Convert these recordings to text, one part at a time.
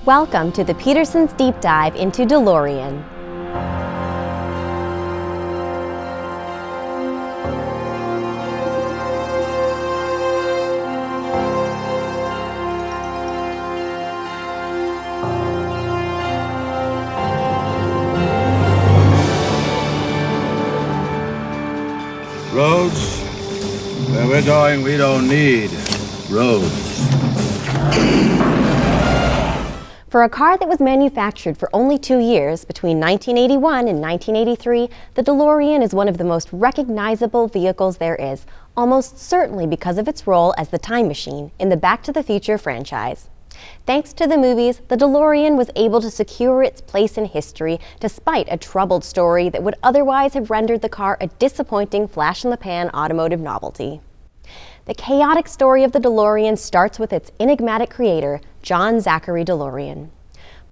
Welcome to the Petersen's Deep Dive into DeLorean. Roads? Where we're going, we don't need roads. For a car that was manufactured for only 2 years, between 1981 and 1983, the DeLorean is one of the most recognizable vehicles there is, almost certainly because of its role as the time machine in the Back to the Future franchise. Thanks to the movies, the DeLorean was able to secure its place in history despite a troubled story that would otherwise have rendered the car a disappointing flash-in-the-pan automotive novelty. The chaotic story of the DeLorean starts with its enigmatic creator, John Zachary DeLorean.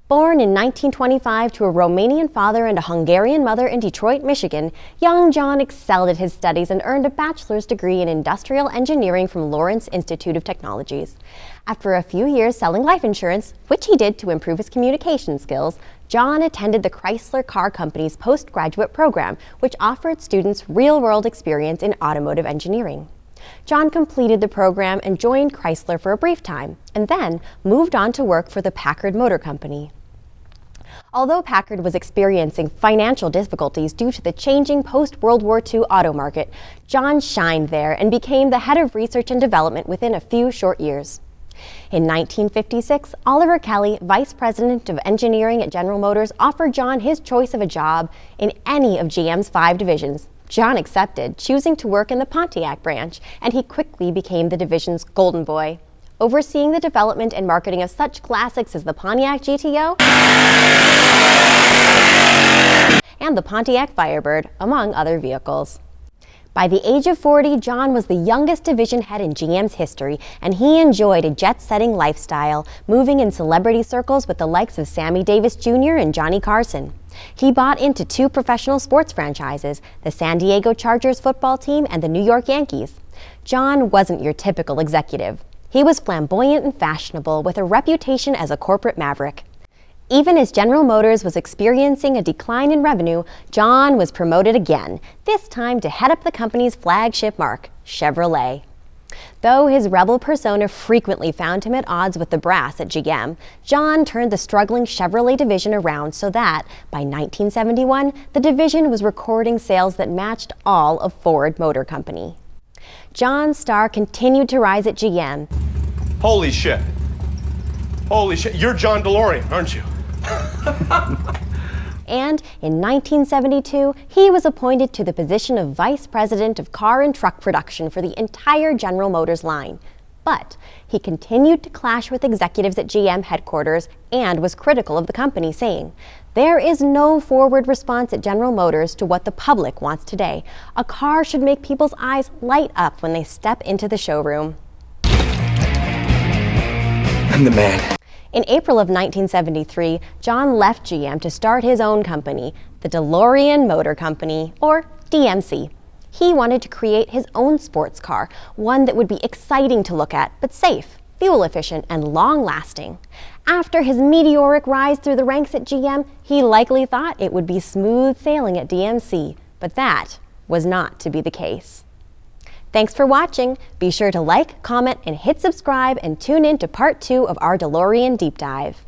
Born in 1925 to a Romanian father and a Hungarian mother in Detroit, Michigan, young John excelled at his studies and earned a bachelor's degree in industrial engineering from Lawrence Institute of Technologies. After a few years selling life insurance, which he did to improve his communication skills, John attended the Chrysler Car Company's postgraduate program, which offered students real-world experience in automotive engineering. John completed the program and joined Chrysler for a brief time, and then moved on to work for the Packard Motor Company. Although Packard was experiencing financial difficulties due to the changing post-World War II auto market, John shined there and became the head of research and development within a few short years. In 1956, Oliver Kelly, vice president of engineering at General Motors, offered John his choice of a job in any of GM's 5 divisions. John accepted, choosing to work in the Pontiac branch, and he quickly became the division's golden boy, overseeing the development and marketing of such classics as the Pontiac GTO and the Pontiac Firebird, among other vehicles. By the age of 40, John was the youngest division head in GM's history, and he enjoyed a jet-setting lifestyle, moving in celebrity circles with the likes of Sammy Davis Jr. and Johnny Carson. He bought into 2 professional sports franchises, the San Diego Chargers football team and the New York Yankees. John wasn't your typical executive. He was flamboyant and fashionable, with a reputation as a corporate maverick. Even as General Motors was experiencing a decline in revenue, John was promoted again, this time to head up the company's flagship marque, Chevrolet. Though his rebel persona frequently found him at odds with the brass at GM, John turned the struggling Chevrolet division around so that, by 1971, the division was recording sales that matched all of Ford Motor Company. John's star continued to rise at GM. Holy shit. Holy shit. You're John DeLorean, aren't you? And in 1972, he was appointed to the position of Vice President of Car and Truck Production for the entire General Motors line. But he continued to clash with executives at GM headquarters and was critical of the company, saying, "There is no forward response at General Motors to what the public wants today. A car should make people's eyes light up when they step into the showroom." I'm the man. In April of 1973, John left GM to start his own company, the Delorean Motor Company, or DMC. He wanted to create his own sports car, one that would be exciting to look at, but safe, fuel efficient, and long-lasting. After his meteoric rise through the ranks at GM, he likely thought it would be smooth sailing at DMC, but that was not to be the case. Thanks for watching. Be sure to like, comment, and hit subscribe, and tune in to part 2 of our DeLorean Deep Dive.